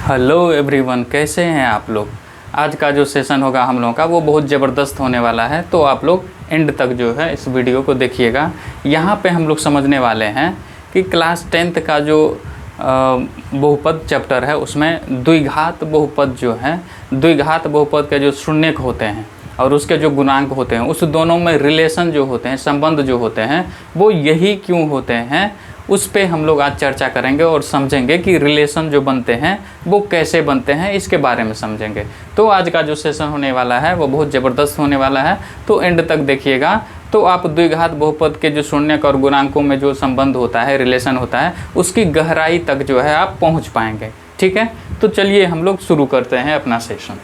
Hello everyone, कैसे हैं आप लोग। आज का जो सेशन होगा हम लोगों का वो बहुत ज़बरदस्त होने वाला है, तो आप लोग एंड तक जो है इस वीडियो को देखिएगा। यहाँ पे हम लोग समझने वाले हैं कि क्लास 10th का जो बहुपद चैप्टर है उसमें द्विघात बहुपद जो है, द्विघात बहुपद के जो शून्यक होते हैं और उसके जो गुणांक होते हैं, उस दोनों में रिलेशन जो होते हैं, संबंध जो होते हैं, वो यही क्यों होते हैं, उस पे हम लोग आज चर्चा करेंगे और समझेंगे कि रिलेशन जो बनते हैं वो कैसे बनते हैं, इसके बारे में समझेंगे। तो आज का जो सेशन होने वाला है वो बहुत ज़बरदस्त होने वाला है, तो एंड तक देखिएगा। तो आप द्विघात बहुपद के जो शून्यक और गुणांकों में जो संबंध होता है, रिलेशन होता है, उसकी गहराई तक जो है आप पहुँच पाएंगे। ठीक है, तो चलिए हम लोग शुरू करते हैं अपना सेशन।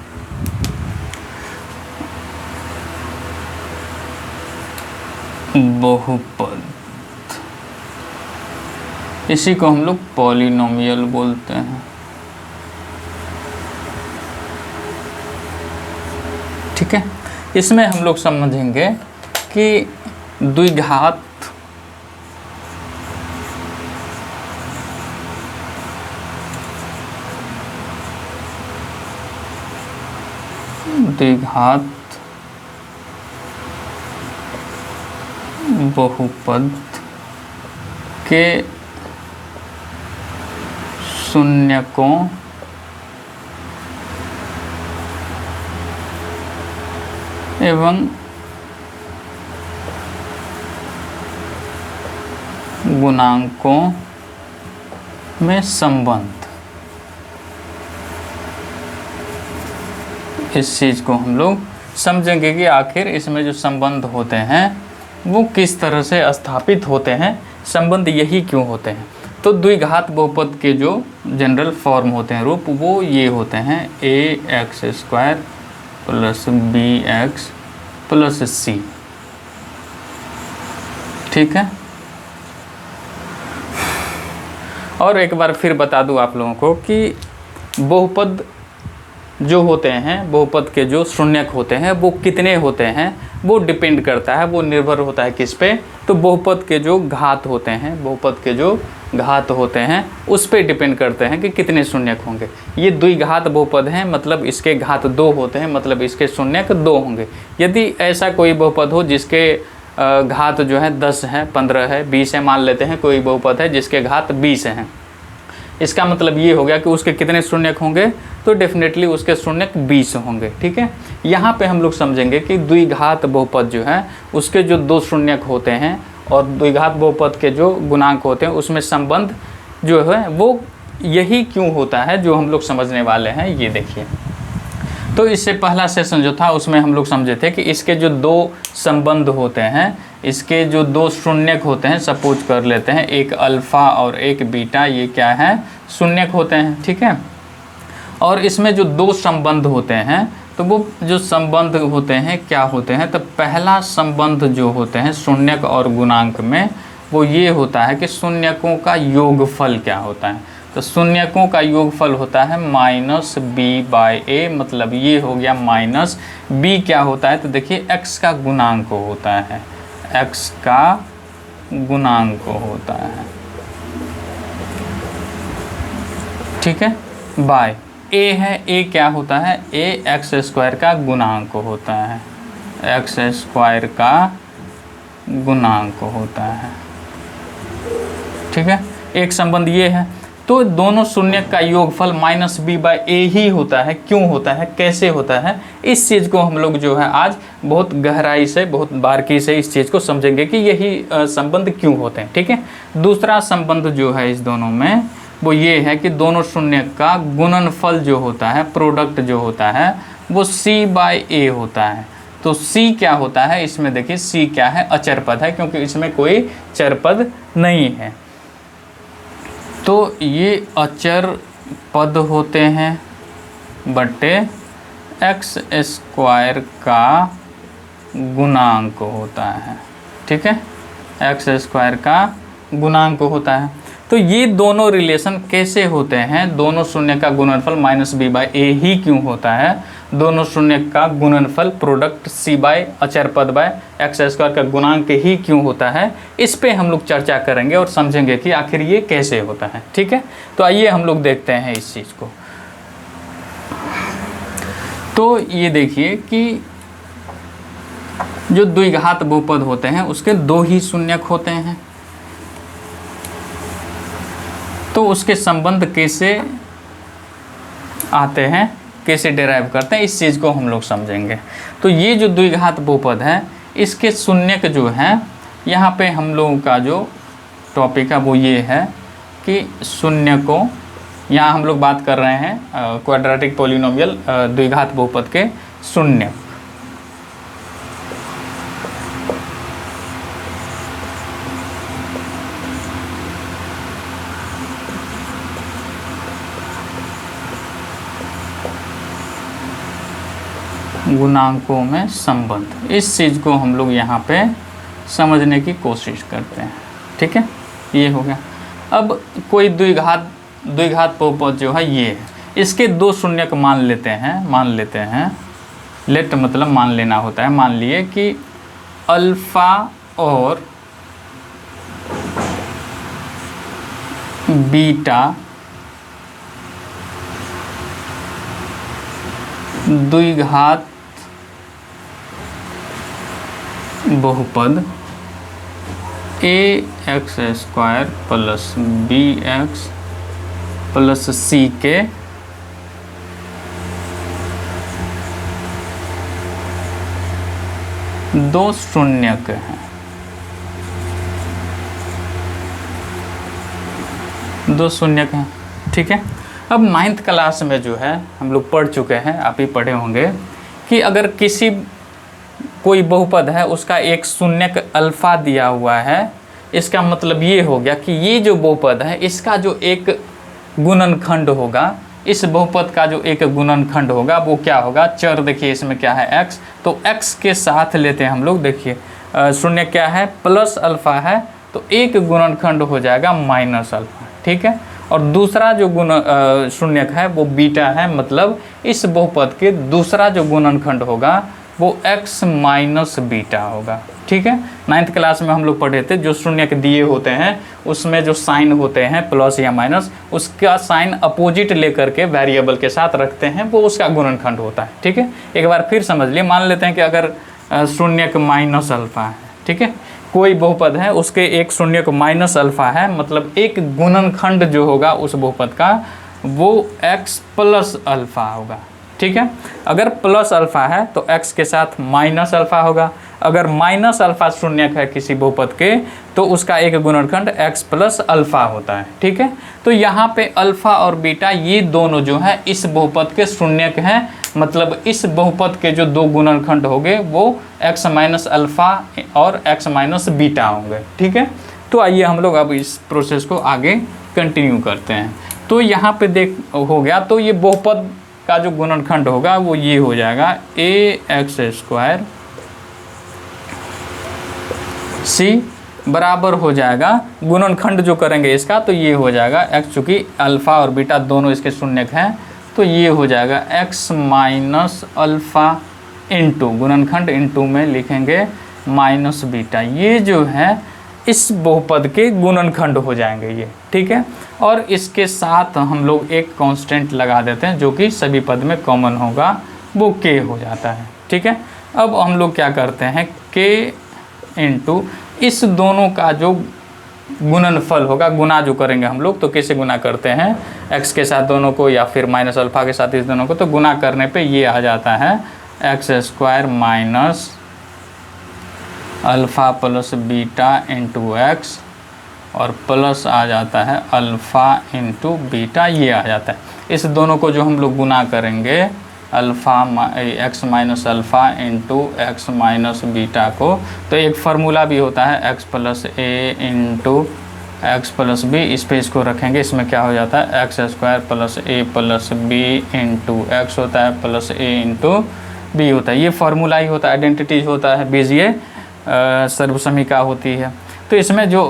बहुपद, इसी को हम लोग पॉलिनोमियल बोलते हैं। ठीक है, इसमें हम लोग समझेंगे कि द्विघात बहुपद के शून्यकों एवं गुणांकों में संबंध, इस चीज़ को हम लोग समझेंगे कि आखिर इसमें जो संबंध होते हैं वो किस तरह से स्थापित होते हैं, संबंध यही क्यों होते हैं। तो द्विघात बहुपद के जो जनरल फॉर्म होते हैं, रूप, वो ये होते हैं ax² + bx + c। ठीक है, और एक बार फिर बता दूं आप लोगों को कि बहुपद जो होते हैं, बहुपद के जो शून्यक होते हैं वो कितने होते हैं, वो डिपेंड करता है, वो निर्भर होता है किस पे। तो बहुपद के जो घात होते हैं, बहुपद के जो घात होते हैं उस पे डिपेंड करते हैं कि कितने शून्यक होंगे। ये द्विघात बहुपद हैं, मतलब इसके घात 2 होते हैं, मतलब इसके शून्यक 2 होंगे। यदि ऐसा कोई बहुपद हो जिसके घात जो है 10 है, 15 है, 20 है, मान लेते हैं कोई बहुपद है जिसके घात 20 हैं, इसका मतलब ये हो गया कि उसके कितने शून्यक होंगे, तो डेफिनेटली उसके शून्यक 20 होंगे। ठीक है, यहाँ पे हम लोग समझेंगे कि द्विघात बहुपद जो है उसके जो 2 शून्यक होते हैं और द्विघात बहुपद के जो गुणांक होते हैं उसमें संबंध जो है वो यही क्यों होता है, जो हम लोग समझने वाले हैं। ये देखिए, तो इससे पहला सेशन जो था उसमें हम लोग समझे थे कि इसके जो 2 संबंध होते हैं, इसके जो 2 शून्यक होते हैं, सपोज कर लेते हैं एक अल्फ़ा और एक बीटा, ये क्या है, शून्यक होते हैं। ठीक है, और इसमें जो 2 संबंध होते हैं, तो वो जो संबंध होते हैं क्या होते हैं, तो पहला संबंध जो होते हैं शून्यक और गुणांक में, वो ये होता है कि शून्यकों का योगफल क्या होता है। तो शून्यकों का योगफल होता है -b/a, मतलब ये हो गया माइनस b क्या होता है, तो देखिए x का गुणांक होता है, x का गुणांक होता है। ठीक है, बाय a है, a क्या होता है, a x² का गुणांक होता है, x² का गुणांक होता है। ठीक है, एक संबंध ये है। तो दोनों शून्यक का योगफल -b/a ही होता है। क्यों होता है, कैसे होता है, इस चीज़ को हम लोग जो है आज बहुत गहराई से, बहुत बारीकी से इस चीज़ को समझेंगे कि यही संबंध क्यों होते हैं। ठीक है, दूसरा संबंध जो है इस दोनों में वो ये है कि दोनों शून्यक का गुणनफल जो होता है, प्रोडक्ट जो होता है, वो c/a होता है। तो c क्या होता है, इसमें देखिए c क्या है, अचर पद है, क्योंकि इसमें कोई चर पद नहीं है। तो ये अचर पद होते हैं बटे x² का गुणांक होता है। ठीक है, x² का गुणांक होता है। तो ये दोनों रिलेशन कैसे होते हैं, दोनों शून्य का गुणनफल -b/a ही क्यों होता है, दोनों शून्य का गुणनफल प्रोडक्ट c बाय अचर पद बाय x² का गुणांक ही क्यों होता है, इस पे हम लोग चर्चा करेंगे और समझेंगे कि आखिर ये कैसे होता है। ठीक है, तो आइए हम लोग देखते हैं इस चीज़ को। तो ये देखिए कि जो द्विघात बहुपद होते हैं उसके दो ही शून्यक होते हैं, तो उसके संबंध कैसे आते हैं, कैसे डिराइव करते हैं, इस चीज़ को हम लोग समझेंगे। तो ये जो द्विघात बहुपद है इसके शून्यक जो है, यहाँ पे हम लोगों का जो टॉपिक है वो ये है कि शून्यकों, यहाँ हम लोग बात कर रहे हैं क्वाड्रेटिक पॉलिनोमियल द्विघात बहुपद के शून्यक। गुणांकों में संबंध, इस चीज़ को हम लोग यहाँ पे समझने की कोशिश करते हैं। ठीक है, ये हो गया। अब कोई द्विघात बहुपद जो है ये है, इसके दो शून्यक मान लेते हैं, लेट मतलब मान लेना होता है। मान लिए कि अल्फा और बीटा द्विघात बहुपद ax² plus bx plus c के दो शून्यक हैं। ठीक है। अब 9th क्लास में जो है हम लोग पढ़ चुके हैं, आप ही पढ़े होंगे कि अगर कोई बहुपद है उसका एक शून्यक अल्फा दिया हुआ है, इसका मतलब ये हो गया कि ये जो बहुपद है इसका जो एक गुणनखंड होगा, इस बहुपद का जो एक गुणनखंड होगा वो क्या होगा, चर देखिए इसमें क्या है x, तो x के साथ लेते हैं हम लोग। देखिए शून्य क्या है, प्लस अल्फा है, तो एक गुणनखंड हो जाएगा माइनस अल्फा। ठीक है, और दूसरा जो शून्यक है वो बीटा है, मतलब इस बहुपद के दूसरा जो गुणनखंड होगा वो x माइनस बीटा होगा। ठीक है, 9th क्लास में हम लोग पढ़े थे जो शून्यक दिए होते हैं उसमें जो साइन होते हैं प्लस या माइनस, उसका साइन अपोजिट लेकर के वेरिएबल के साथ रखते हैं, वो उसका गुणनखंड होता है। ठीक है, एक बार फिर समझ लिए। मान लेते हैं कि अगर शून्यक माइनस अल्फा है, ठीक है, कोई बहुपद है उसके एक शून्यक माइनस अल्फा है, मतलब एक गुणनखंड जो होगा उस बहुपद का वो x प्लस अल्फा होगा। ठीक है, अगर प्लस अल्फा है तो x के साथ माइनस अल्फा होगा, अगर माइनस अल्फा शून्यक है किसी बहुपद के तो उसका एक गुणनखंड x प्लस अल्फा होता है। ठीक है, तो यहाँ पे अल्फा और बीटा ये दोनों जो है इस बहुपद के शून्यक हैं, मतलब इस बहुपद के जो दो गुणनखंड होंगे वो x माइनस अल्फा और x माइनस बीटा होंगे। ठीक है, तो आइए हम लोग अब इस प्रोसेस को आगे कंटिन्यू करते हैं। तो यहाँ पे देख हो गया, तो ये बहुपद का जो गुणनखंड होगा वो ये हो जाएगा ax² c बराबर हो जाएगा, गुणनखंड जो करेंगे इसका तो ये हो जाएगा x, चूँकि अल्फ़ा और बीटा दोनों इसके शून्यक हैं तो ये हो जाएगा x माइनस अल्फ़ा इंटू गुणनखंड इंटू में लिखेंगे माइनस बीटा, ये जो है इस बहुपद के गुणनखंड हो जाएंगे ये। ठीक है, और इसके साथ हम लोग एक कांस्टेंट लगा देते हैं जो कि सभी पद में कॉमन होगा, वो k हो जाता है। ठीक है, अब हम लोग क्या करते हैं, k इंटू इस दोनों का जो गुणनफल होगा, गुना जो करेंगे हम लोग, तो कैसे गुना करते हैं, x के साथ दोनों को या फिर माइनस अल्फ़ा के साथ इस दोनों को, तो गुना करने पे ये आ जाता है x² minus alpha plus beta into x, और प्लस आ जाता है अल्फ़ा इंटू बीटा, ये आ जाता है। इस दोनों को जो हम लोग गुना करेंगे x minus alpha into x minus beta को, तो एक फार्मूला भी होता है x प्लस ए इंटू एक्स प्लस बी, इस पे इसको रखेंगे, इसमें क्या हो जाता है x² प्लस ए प्लस बी इंटू एक्स होता है प्लस ए इंटू बी होता है। ये फार्मूला ही होता है, आइडेंटिटी होता है, बीजीय सर्वसमीका होती है। तो इसमें जो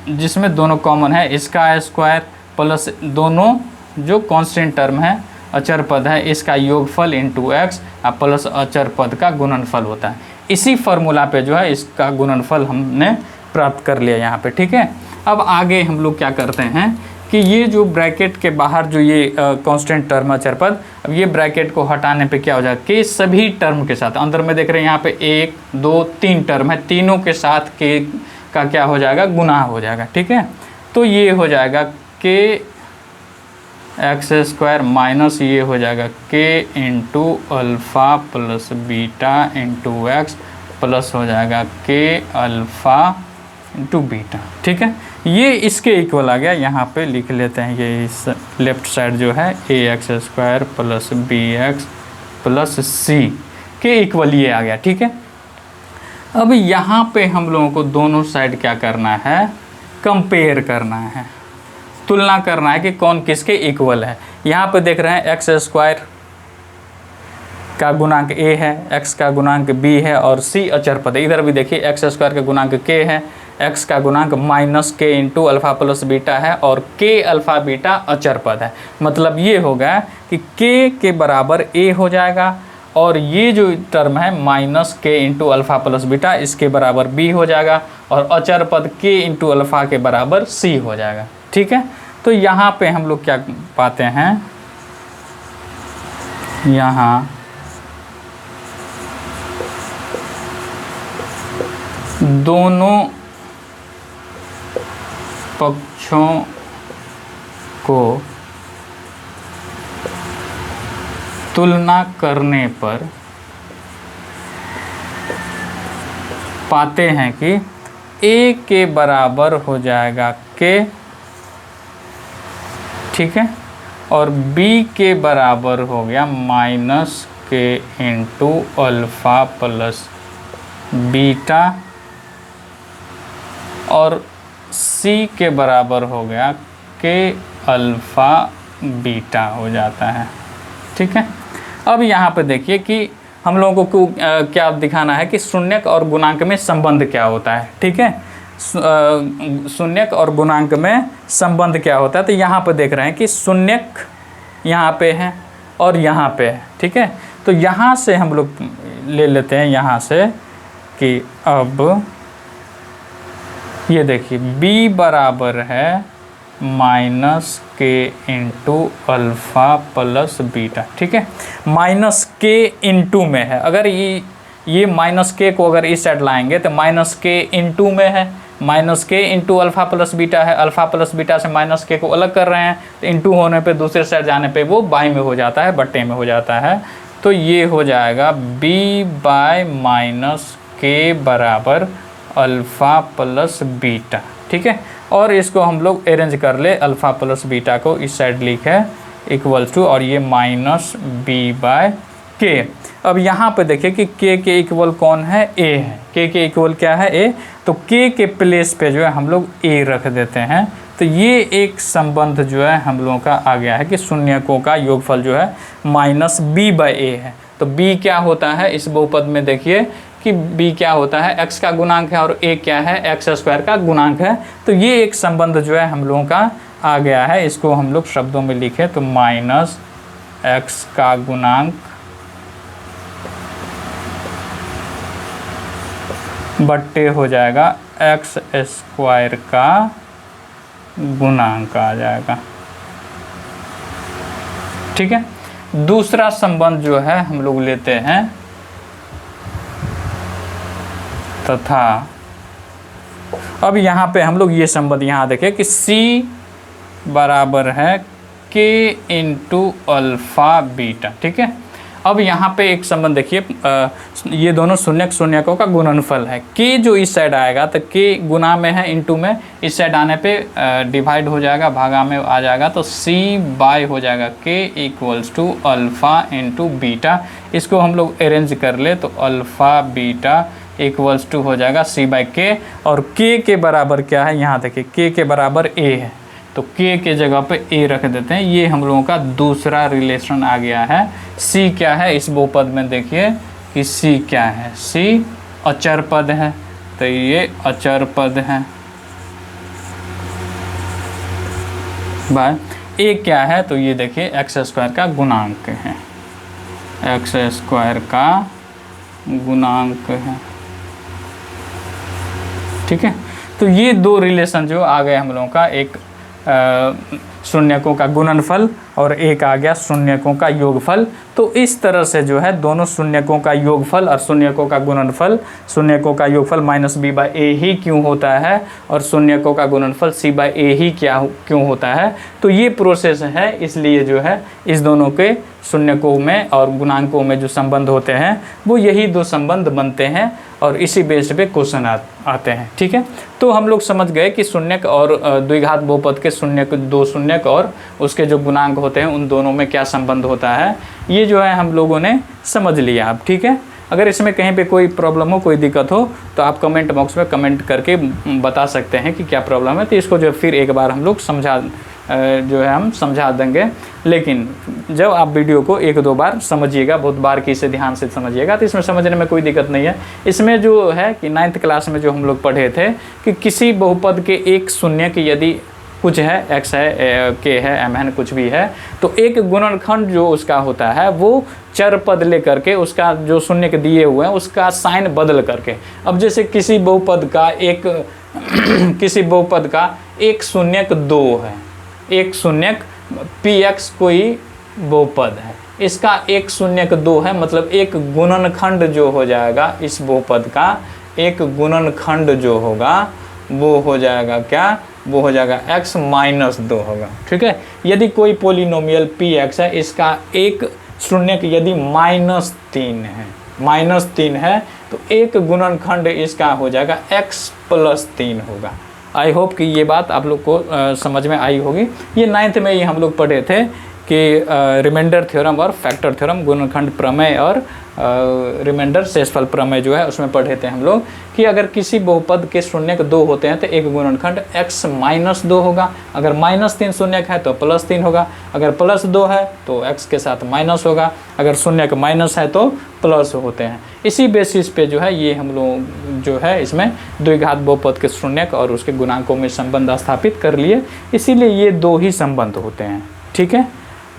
जिसमें दोनों कॉमन है, इसका स्क्वायर प्लस दोनों जो कांस्टेंट टर्म है अचर पद है इसका योगफल इंटू एक्स प्लस अचर पद का गुणनफल होता है। इसी फार्मूला पे जो है इसका गुणनफल हमने प्राप्त कर लिया यहाँ पे। ठीक है, अब आगे हम लोग क्या करते हैं कि ये जो ब्रैकेट के बाहर जो ये कांस्टेंट टर्म है अचरपद, अब ये ब्रैकेट को हटाने पे क्या हो जाएगा के सभी टर्म के साथ, अंदर में देख रहे हैं यहाँ पे 1 2 3 टर्म है, तीनों के साथ के का क्या हो जाएगा, गुना हो जाएगा। ठीक है, तो ये हो जाएगा के एक्स स्क्वायर माइनस ये हो जाएगा के into alpha plus beta into x plus हो जाएगा के अल्फ़ा इंटू बीटा। ठीक है, ये इसके इक्वल आ गया। यहाँ पे लिख लेते हैं, ये इस लेफ्ट साइड जो है a x square plus b x plus c के इक्वल ये आ गया। ठीक है, अब यहाँ पे हम लोगों को दोनों साइड क्या करना है, कंपेयर करना है, तुलना करना है कि कौन किसके इक्वल है। यहाँ पे देख रहे हैं एक्स स्क्वायर का गुणांक a है, x का गुणांक b है और c अचर पद है। इधर भी देखिए एक्स स्क्वायर का गुणांक k है, x का गुणांक minus k into alpha plus beta है और k अल्फ़ा बीटा अचर पद है। मतलब ये होगा कि k के बराबर a हो जाएगा और ये जो टर्म है minus k into alpha plus beta इसके बराबर b हो जाएगा और अचर पद k इंटू अल्फ़ा के बराबर c हो जाएगा। ठीक है, तो यहाँ पे हम लोग क्या पाते हैं, यहाँ दोनों पक्षों को तुलना करने पर पाते हैं कि a के बराबर हो जाएगा k, ठीक है, और b के बराबर हो गया minus k into alpha plus beta और c के बराबर हो गया k अल्फ़ा बीटा हो जाता है। ठीक है, अब यहाँ पे देखिए कि हम लोगों को क्या दिखाना है कि शून्यक और गुणांक में संबंध क्या होता है। ठीक है, शून्यक और गुणांक में संबंध क्या होता है, तो यहाँ पे देख रहे हैं कि शून्यक यहाँ पे है और यहाँ पे है। ठीक है, तो यहाँ से हम लोग ले लेते हैं यहाँ से कि अब ये देखिए b बराबर है माइनस के इंटू अल्फ़ा प्लस बीटा। ठीक है, माइनस के इंटू में है, अगर ये माइनस के को अगर इस साइड लाएंगे तो माइनस के इंटू में है, माइनस के इंटू अल्फ़ा प्लस बीटा है, अल्फ़ा प्लस बीटा से माइनस के को अलग कर रहे हैं तो इंटू होने पे दूसरे साइड जाने पे वो बाई में हो जाता है, बट्टे में हो जाता है। तो ये हो जाएगा b बाय माइनस के बराबर अल्फ़ा प्लस बीटा। ठीक है, और इसको हम लोग अरेंज कर ले, अल्फ़ा प्लस बीटा को इस साइड लिखे इक्वल्स टू और ये माइनस बी बाय के। अब यहाँ पे देखिए कि k के इक्वल कौन है, a है, k के इक्वल क्या है, a, तो k के प्लेस पे जो है हम लोग a रख देते हैं। तो ये एक संबंध जो है हम लोगों का आ गया है कि शून्यकों का योगफल जो है माइनस b बाय a है। तो b क्या होता है इस बहुपद में, देखिए कि b क्या होता है, x का गुणांक है और a क्या है, एक्स स्क्वायर का गुणांक है। तो ये एक संबंध जो है हम लोगों का आ गया है। इसको हम लोग शब्दों में लिखे तो माइनस x का गुणांक बट्टे हो जाएगा एक्स स्क्वायर का गुणांक आ जाएगा। ठीक है, दूसरा संबंध जो है हम लोग लेते हैं तथा अब यहाँ पे हम लोग ये संबंध यहाँ देखें कि c बराबर है k इंटू अल्फ़ा बीटा। ठीक है, अब यहाँ पे एक संबंध देखिए, ये दोनों शून्यक शून्यकों का गुणनफल है। k जो इस साइड आएगा तो k गुना में है इंटू में, इस साइड आने पे डिवाइड हो जाएगा, भागा में आ जाएगा, तो c बाय हो जाएगा k equals to alpha into beta. इसको हम लोग अरेंज कर ले तो अल्फ़ा बीटा इक्वल्स टू हो जाएगा c बाई के, और k के बराबर क्या है, यहाँ देखिए k के बराबर a है तो k के जगह पे a रख देते हैं। ये हम लोगों का दूसरा रिलेशन आ गया है। c क्या है इस बहुपद में, देखिए कि c क्या है, c अचर पद है, तो ये अचर पद है बाय a क्या है, तो ये देखिए एक्स स्क्वायर का गुणांक है, एक्स स्क्वायर का गुणांक है। ठीक है, तो ये दो रिलेशन जो आ गए हम लोगों का, एक शून्यकों का गुणनफल और एक आ गया शून्यकों का योगफल। तो इस तरह से जो है दोनों शून्यकों का योगफल और शून्यकों का गुणनफल, शून्यकों का योगफल माइनस बी बाई ए ही क्यों होता है और शून्यकों का गुणनफल सी बाई ए ही क्यों होता है। तो ये प्रोसेस है, इसलिए जो है इस दोनों के शून्यकों में और गुणांकों में जो संबंध होते हैं वो यही दो संबंध बनते हैं और इसी बेस पे क्वेश्चन आते हैं। ठीक है, तो हम लोग समझ गए कि शून्यक और द्विघात बहुपद के शून्यक, दो शून्यक और उसके जो गुणांक होते हैं उन दोनों में क्या संबंध होता है, ये जो है हम लोगों ने समझ लिया अब। ठीक है, अगर इसमें कहीं पे कोई प्रॉब्लम हो, कोई दिक्कत हो तो आप कमेंट बॉक्स में कमेंट करके बता सकते हैं कि क्या प्रॉब्लम है, तो इसको जो फिर एक बार हम लोग समझा देंगे। लेकिन जब आप वीडियो को एक दो बार समझिएगा, बहुत बार की इसे ध्यान से समझिएगा, तो इसमें समझने में कोई दिक्कत नहीं है। इसमें जो है कि 9th क्लास में जो हम लोग पढ़े थे कि किसी बहुपद के एक शून्य की यदि कुछ है, x है, k है, m है, कुछ भी है, तो एक गुणनखंड जो उसका होता है वो चर पद ले करके उसका जो शून्य के दिए हुए हैं उसका साइन बदल करके, अब जैसे किसी बहुपद का एक शून्यक 2 है, एक शून्यक px कोई बहुपद है, इसका एक शून्यक 2 है, मतलब एक गुणनखंड जो हो जाएगा इस बहुपद का, एक गुणनखंड जो होगा वो हो जाएगा क्या, वो हो जाएगा x माइनस 2 होगा। ठीक है, यदि कोई पोलिनोमियल px है, इसका एक शून्यक यदि -3 है तो एक गुणनखंड इसका हो जाएगा x + 3 होगा। आई होप कि ये बात आप लोग को समझ में आई होगी। ये 9th में ही हम लोग पढ़े थे कि रिमाइंडर थ्योरम और फैक्टर थ्योरम, गुणनखंड प्रमेय और रिमाइंडर शेषफल प्रमेय जो है उसमें पढ़े थे हम लोग कि अगर किसी बहुपद के शून्यक 2 होते हैं तो एक गुणनखंड x - 2 होगा, अगर -3 शून्यक है तो +3 होगा, अगर +2 है तो x के साथ माइनस होगा, अगर शून्यक माइनस है तो प्लस होते हैं। इसी बेसिस पे जो है ये हम लोग जो है इसमें द्विघात बहुपद के शून्यक और उसके गुणांकों में संबंध स्थापित कर लिए, इसीलिए ये दो ही संबंध होते हैं। ठीक है,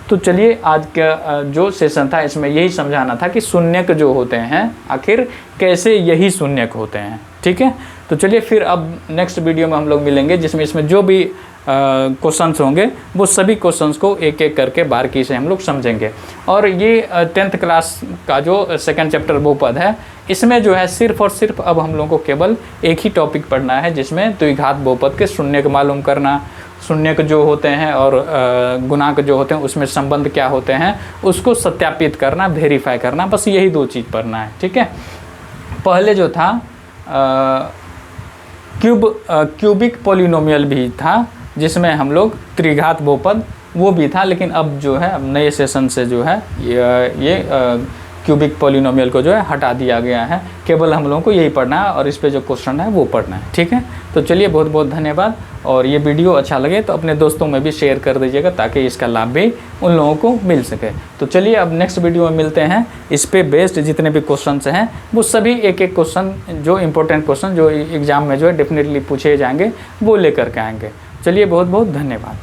तो चलिए आज का जो सेशन था इसमें यही समझाना था कि शून्यक जो होते हैं आखिर कैसे यही शून्यक होते हैं। ठीक है, तो चलिए फिर अब नेक्स्ट वीडियो में हम लोग मिलेंगे जिसमें इसमें जो भी क्वेश्चंस होंगे वो सभी क्वेश्चंस को एक एक करके बारीकी से हम लोग समझेंगे। और ये 10th क्लास का जो सेकंड चैप्टर बहुपद है इसमें जो है सिर्फ और सिर्फ अब हम लोगों को केवल एक ही टॉपिक पढ़ना है जिसमें द्विघात बहुपद के शून्यक मालूम करना, शून्यक जो होते हैं और गुणांक जो होते हैं उसमें संबंध क्या होते हैं उसको सत्यापित करना, वेरीफाई करना, बस यही दो चीज़ पढ़ना है। ठीक है, पहले जो था क्यूबिक पोलिनोमियल भी था जिसमें हम लोग त्रिघात बहुपद वो भी था, लेकिन अब जो है अब नए सेशन से जो है ये क्यूबिक पोलिनोमियल को जो है हटा दिया गया है, केवल हम लोगों को यही पढ़ना है और इस पे जो क्वेश्चन है वो पढ़ना है। ठीक है, तो चलिए बहुत बहुत धन्यवाद, और ये वीडियो अच्छा लगे तो अपने दोस्तों में भी शेयर कर दीजिएगा ताकि इसका लाभ भी उन लोगों को मिल सके। तो चलिए अब नेक्स्ट वीडियो में मिलते हैं, इस पे बेस्ड जितने भी क्वेश्चन हैं वो सभी एक एक क्वेश्चन जो इम्पोर्टेंट क्वेश्चन जो एग्ज़ाम में जो है डेफिनेटली पूछे जाएंगे वो लेकर के आएंगे। चलिए बहुत बहुत धन्यवाद।